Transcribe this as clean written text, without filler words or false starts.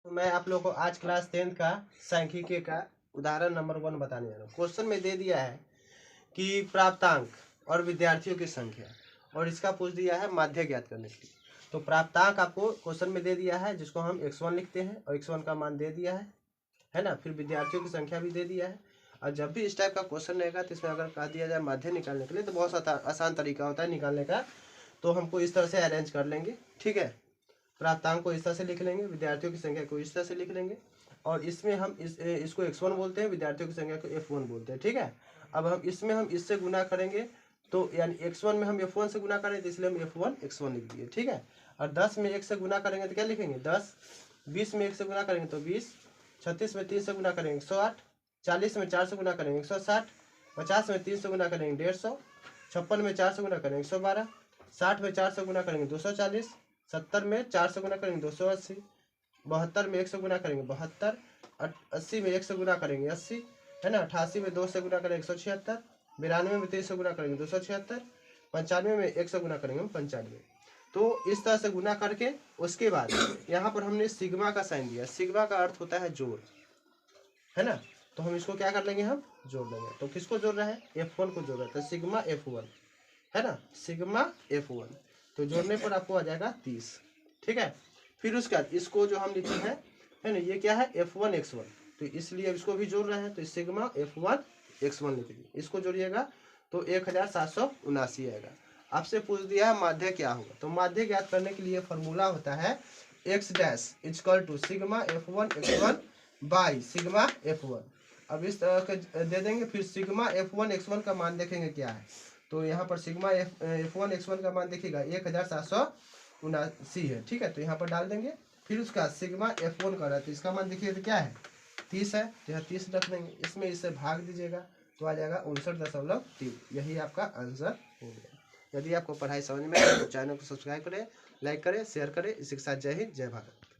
तो मैं आप लोगों को आज क्लास 10th का सांख्यिकी का उदाहरण नंबर 1 बताने जा रहा हूँ। क्वेश्चन में दे दिया है कि प्राप्तांक और विद्यार्थियों की संख्या, और इसका पूछ दिया है माध्य ज्ञात करने के लिए। तो प्राप्तांक आपको क्वेश्चन में दे दिया है, जिसको हम x1 लिखते हैं, और x1 का मान दे दिया है ना। फिर विद्यार्थियों की संख्या भी दे दिया है। और जब भी इस टाइप का क्वेश्चन रहेगा तो इसमें अगर कह दिया जाए माध्य निकालने के लिए, तो बहुत आसान तरीका होता है निकालने का। तो हमको इस तरह से अरेंज कर लेंगे, ठीक है। प्राप्तांक को इस तरह से लिख लेंगे, विद्यार्थियों की संख्या को इस तरह से लिख लेंगे, और इसमें हम इसको x1 बोलते हैं, विद्यार्थियों की संख्या को f1 बोलते हैं, ठीक है। अब हम इससे गुना करेंगे, तो यानी x1 में हम f1 से गुना करें, तो इसलिए हम f1 x1 लिख दिए, ठीक है। और 10 में 1 से गुना करेंगे तो क्या लिखेंगे 10, 20 में 1 से गुना करेंगे तो 20, 36 में 3 से गुना करेंगे 108, 40 में 4 से गुना करेंगे 160, 50 में 3 से गुना करेंगे 150, 56 में 4 से गुना करेंगे 112, 60 में 4 से गुना करेंगे 240, 70 में 4 से गुना करेंगे 280, 72 में 1 से गुना करेंगे 72, 80 में 1 से गुना करेंगे 80, है ना। 88 में 2 से गुना करेंगे 176, 92 में 3 से गुना करेंगे 276, 95 में 1 से गुना करेंगे 95। तो इस तरह से गुना करके उसके बाद यहाँ पर हमने सिग्मा का साइन दिया। सिग्मा का अर्थ होता है जोड़, है ना। तो हम इसको क्या कर लेंगे, हम जोड़ लेंगे। तो किसको जोड़ रहे हैं, f1 को जोड़ रहे हैं, तो सिग्मा f1, है ना, सिग्मा f1। तो जोड़ने पर आपको आ जाएगा 30, ठीक है। फिर उसके बाद इसको जो हम लिखे हैं, है ना, ये क्या है f1 x1, तो इसलिए इसको भी जोड़ रहे हैं, तो सिग्मा f1 x1 लिख लीजिए। इसको जोड़िएगा तो 1779 आएगा। आपसे पूछ दिया है माध्य क्या होगा, तो माध्य ज्ञात करने के लिए फॉर्मूला होता है x dash equal to sigma f1 x1 by sigma f1। अब इस तरह के दे देंगे, फिर सिग्मा f1 x1 का मान देखेंगे क्या है। तो यहाँ पर सिग्मा f1 x1 का मान देखिएगा 1779 है, ठीक है। तो यहाँ पर डाल देंगे। फिर उसका सिग्मा f1 का रहा है, तो इसका मान देखिए तो क्या है 30 है, तो यहाँ 30 रख देंगे। इसमें इसे भाग दीजिएगा तो आ जाएगा 59.3। यही आपका आंसर हो गया। यदि आपको पढ़ाई समझ में आए तो चैनल को सब्सक्राइब करें, लाइक करें, शेयर करें। इसी के साथ जय हिंद, जय भारत।